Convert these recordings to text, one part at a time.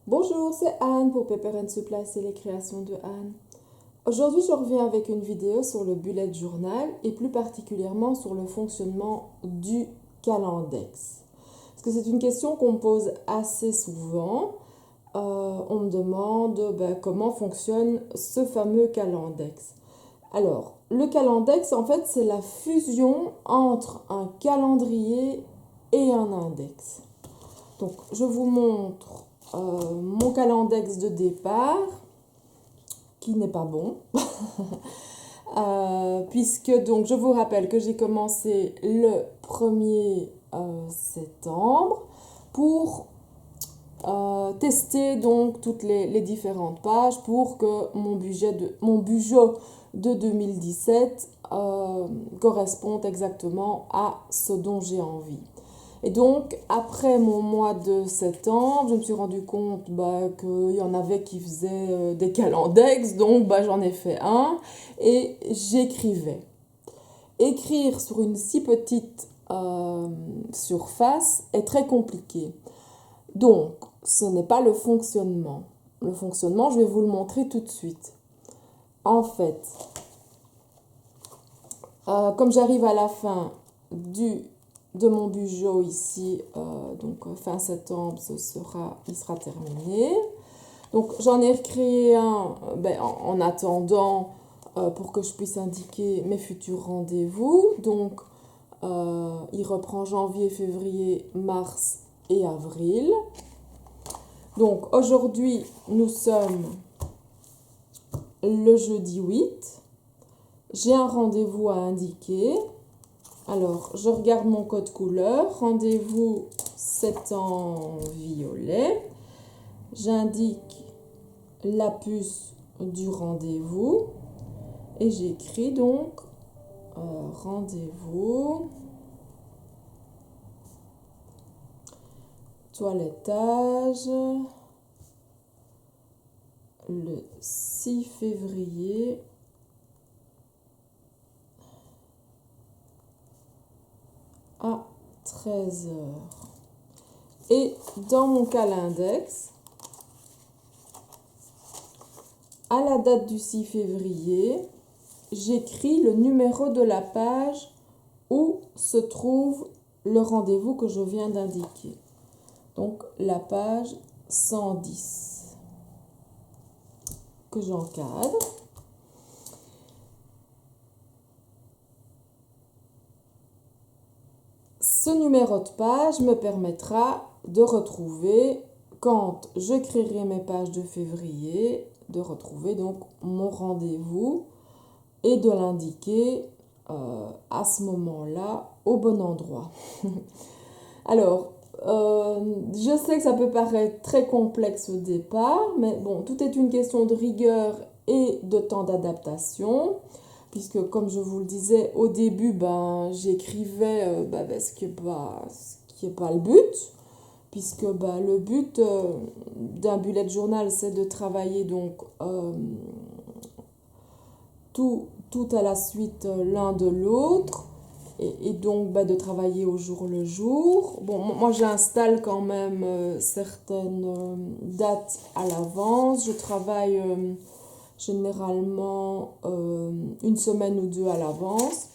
Bonjour, c'est Anne pour Pepper and Supplies et les créations de Anne. Aujourd'hui, je reviens avec une vidéo sur le bullet journal et plus particulièrement sur le fonctionnement du calendex. Parce que c'est une question qu'on me pose assez souvent. On me demande comment fonctionne ce fameux calendex. Alors, le calendex, en fait, c'est la fusion entre un calendrier et un index. Donc, je vous montre mon calendex de départ, qui n'est pas bon, puisque donc je vous rappelle que j'ai commencé le 1er septembre pour tester donc toutes les différentes pages pour que mon budget de 2017 corresponde exactement à ce dont j'ai envie. Et donc, après mon mois de septembre, je me suis rendu compte qu'il y en avait qui faisaient des calendex, donc j'en ai fait un et j'écrivais. Écrire sur une si petite surface est très compliqué. Donc, ce n'est pas le fonctionnement. Le fonctionnement, je vais vous le montrer tout de suite. En fait, comme j'arrive à la fin de mon budget ici, donc fin septembre, il sera terminé. Donc j'en ai recréé un en attendant pour que je puisse indiquer mes futurs rendez-vous. Donc il reprend janvier, février, mars et avril. Donc aujourd'hui, nous sommes le jeudi 8. J'ai un rendez-vous à indiquer. Alors, je regarde mon code couleur. Rendez-vous 7 en violet. J'indique la puce du rendez-vous. Et j'écris donc rendez-vous, toilettage, le 6 février à 13 h. Et dans mon calendex, à la date du 6 février, j'écris le numéro de la page où se trouve le rendez-vous que je viens d'indiquer. Donc la page 110 que j'encadre. Ce numéro de page me permettra de retrouver, quand je créerai mes pages de février, de retrouver donc mon rendez-vous et de l'indiquer à ce moment-là au bon endroit. Alors, je sais que ça peut paraître très complexe au départ, mais bon, tout est une question de rigueur et de temps d'adaptation. Puisque, comme je vous le disais, au début, j'écrivais ce qui n'est pas le but. Puisque le but d'un bullet journal, c'est de travailler donc tout à la suite l'un de l'autre. Et donc de travailler au jour le jour. Bon, moi j'installe quand même certaines dates à l'avance. Je travaille généralement une semaine ou deux à l'avance.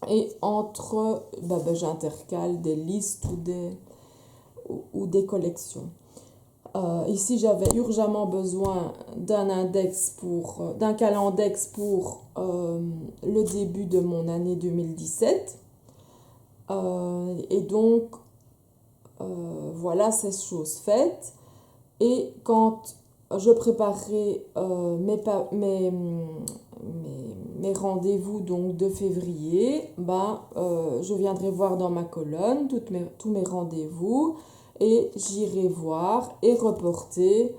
Et entre, j'intercale des listes ou des collections. Ici, j'avais urgemment besoin d'un calendex pour le début de mon année 2017. Et donc, voilà, c'est chose faite. Et quand je préparerai mes rendez-vous donc de février, je viendrai voir dans ma colonne tous mes rendez-vous et j'irai voir et reporter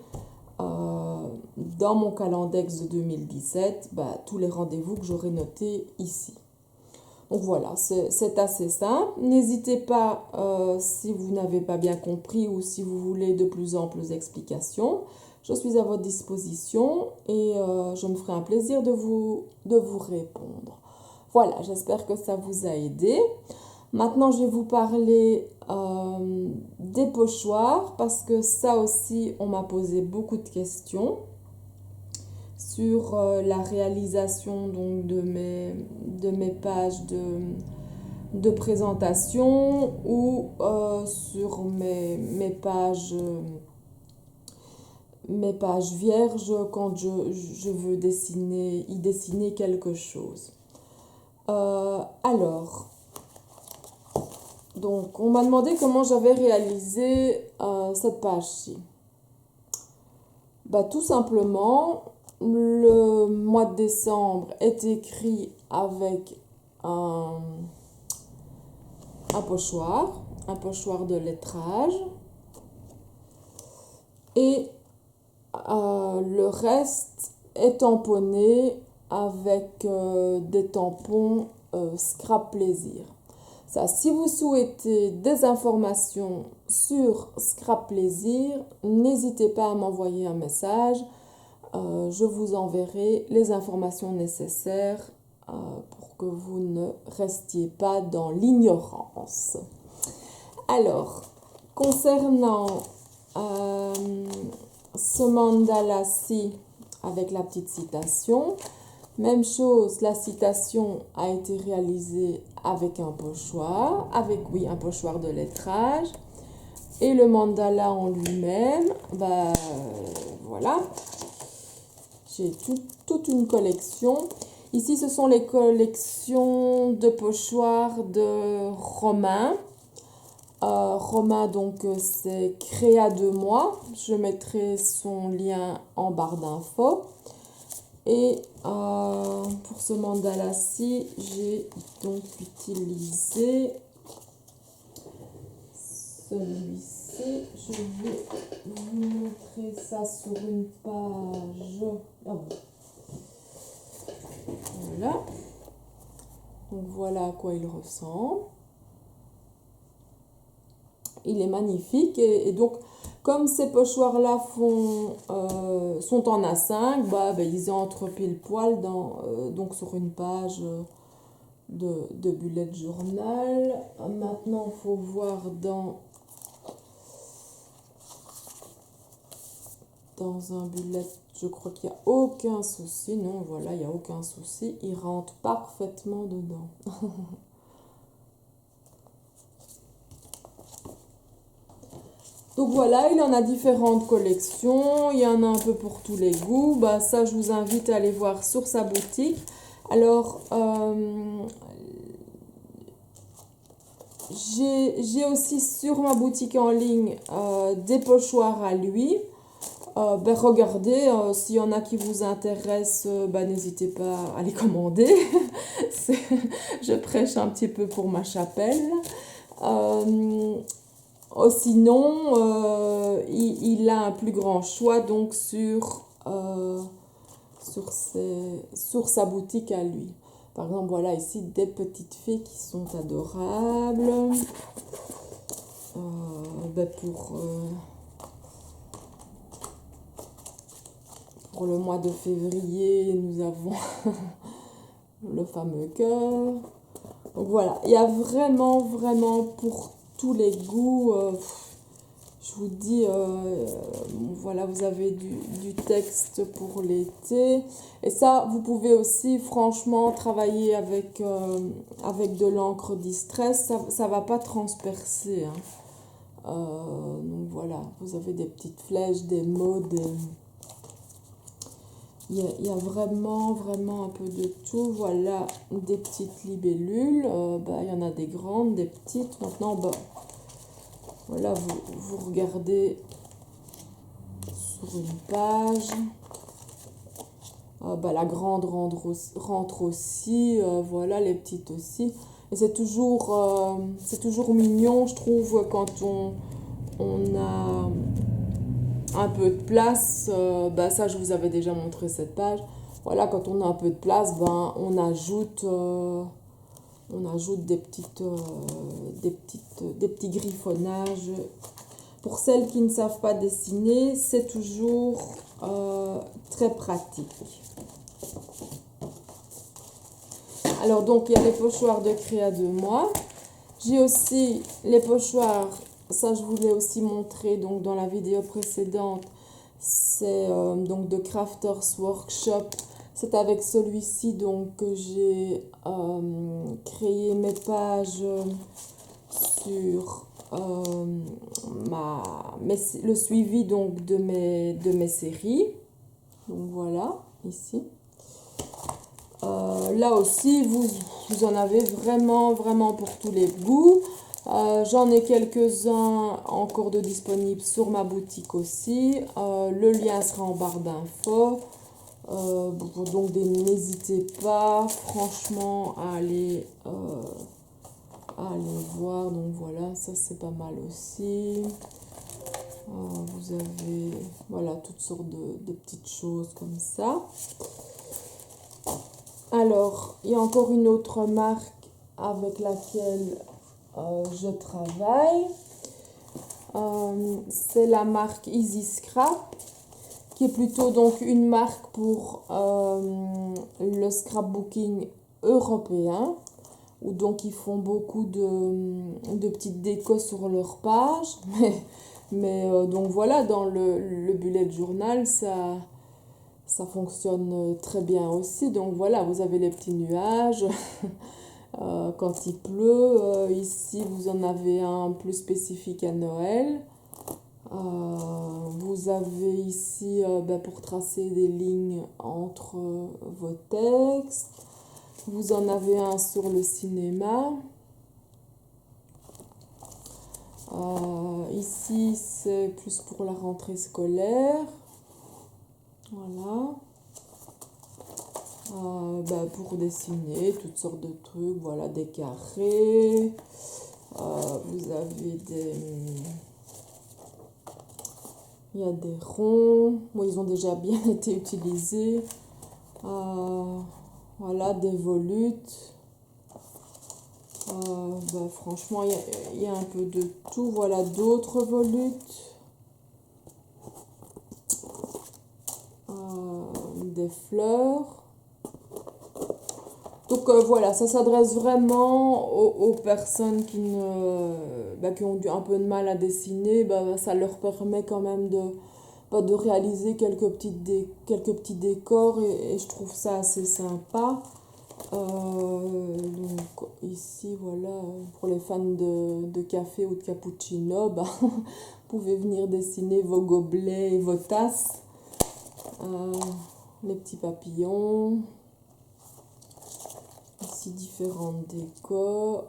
dans mon calendex de 2017 tous les rendez-vous que j'aurai notés ici. Donc voilà, c'est assez simple. N'hésitez pas, si vous n'avez pas bien compris ou si vous voulez de plus amples explications, je suis à votre disposition et je me ferai un plaisir de vous répondre. Voilà, j'espère que ça vous a aidé. Maintenant, je vais vous parler des pochoirs, parce que ça aussi, on m'a posé beaucoup de questions sur la réalisation donc, de mes pages de présentation ou sur mes pages vierges quand je veux y dessiner quelque chose. Alors, donc on m'a demandé comment j'avais réalisé cette page-ci. Bah, tout simplement, le mois de décembre est écrit avec un pochoir de lettrage, et le reste est tamponné avec des tampons Scrap Plaisir. Ça, si vous souhaitez des informations sur Scrap Plaisir, n'hésitez pas à m'envoyer un message. Je vous enverrai les informations nécessaires pour que vous ne restiez pas dans l'ignorance. Alors, concernant ce mandala-ci avec la petite citation, même chose, la citation a été réalisée avec un pochoir, un pochoir de lettrage. Et le mandala en lui-même, voilà, j'ai toute une collection. Ici, ce sont les collections de pochoirs de Romain. Romain, donc, c'est Créa de moi. Je mettrai son lien en barre d'infos. Et pour ce mandala-ci, j'ai donc utilisé celui-ci. Je vais vous montrer ça sur une page. Voilà. Donc voilà à quoi il ressemble. Il est magnifique et donc comme ces pochoirs-là sont en A5, ils entrent pile poil donc sur une page de bullet journal. Maintenant, il faut voir dans un bullet, je crois qu'il n'y a aucun souci. Non, voilà, il n'y a aucun souci. Il rentre parfaitement dedans. Donc voilà, il en a différentes collections, il y en a un peu pour tous les goûts. Ça, je vous invite à aller voir sur sa boutique. Alors, j'ai aussi sur ma boutique en ligne des pochoirs à lui. Regardez, s'il y en a qui vous intéressent, n'hésitez pas à les commander. Je prêche un petit peu pour ma chapelle. Sinon, il a un plus grand choix donc sur sa boutique à lui. Par exemple, voilà ici des petites fées qui sont adorables. Pour le mois de février, nous avons le fameux cœur. Donc voilà, il y a vraiment pour tous les goûts. Je vous dis, voilà, vous avez du texte pour l'été. Et ça, vous pouvez aussi, franchement, travailler avec de l'encre Distress. Ça va pas transpercer. Hein. Donc voilà, vous avez des petites flèches, des mots, il y a vraiment un peu de tout. Voilà, des petites libellules. Il y en a des grandes, des petites. Maintenant, voilà, vous regardez sur une page. La grande rentre aussi. Voilà, les petites aussi. Et c'est toujours mignon, je trouve, quand on a un peu de place. Ça, je vous avais déjà montré cette page. Voilà, quand on a un peu de place, on ajoute des petits griffonnages. Pour celles qui ne savent pas dessiner, c'est toujours très pratique. Alors donc, il y a les pochoirs de Créa de moi. J'ai aussi les pochoirs, ça je voulais aussi montrer donc dans la vidéo précédente. C'est donc de Crafters Workshop. C'est avec celui-ci donc que j'ai créé mes pages sur le suivi donc de mes séries. Donc voilà, ici. Là aussi, vous en avez vraiment pour tous les goûts. J'en ai quelques-uns encore de disponibles sur ma boutique aussi. Le lien sera en barre d'infos. Donc n'hésitez pas franchement à aller voir. Donc voilà, ça c'est pas mal aussi. Vous avez voilà toutes sortes de petites choses comme ça. Alors, il y a encore une autre marque avec laquelle je travaille. C'est la marque Easy Scrap, qui est plutôt donc une marque pour le scrapbooking européen, où donc ils font beaucoup de petites décos sur leur page. Mais donc voilà, dans le bullet journal, ça fonctionne très bien aussi. Donc voilà, vous avez les petits nuages quand il pleut. Ici, vous en avez un plus spécifique à Noël. Vous avez ici pour tracer des lignes entre vos textes. Vous en avez un sur le cinéma. Ici, c'est plus pour la rentrée scolaire. Voilà. Pour dessiner toutes sortes de trucs, voilà, des carrés. Vous avez il y a des ronds. Bon, ils ont déjà bien été utilisés. Voilà, des volutes. Franchement, il y a un peu de tout. Voilà, d'autres volutes. Des fleurs. Donc voilà, ça s'adresse vraiment aux personnes qui ont un peu de mal à dessiner. Ça leur permet quand même de réaliser quelques petits décors et je trouve ça assez sympa. Donc ici, voilà, pour les fans de café ou de cappuccino, vous pouvez venir dessiner vos gobelets et vos tasses. Les petits papillons. Ici, différentes décos.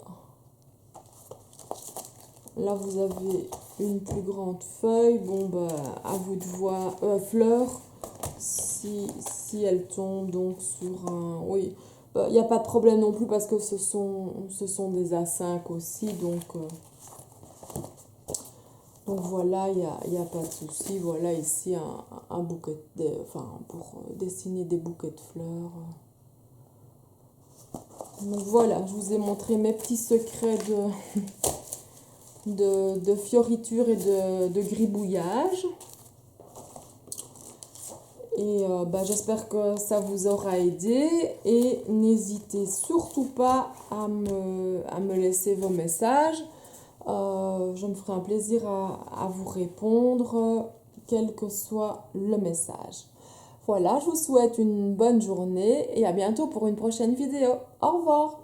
Là, vous avez une plus grande feuille. Bon, à vous de voir. Fleurs. Si elle tombe donc sur un... Oui, il n'y a pas de problème non plus parce que ce sont des A5 aussi. Donc voilà, il n'y a pas de souci. Voilà ici un bouquet, pour dessiner des bouquets de fleurs. Donc voilà, je vous ai montré mes petits secrets de fioriture et de gribouillage. Et j'espère que ça vous aura aidé. Et n'hésitez surtout pas à me laisser vos messages. Je me ferai un plaisir à vous répondre, quel que soit le message. Voilà, je vous souhaite une bonne journée et à bientôt pour une prochaine vidéo. Au revoir!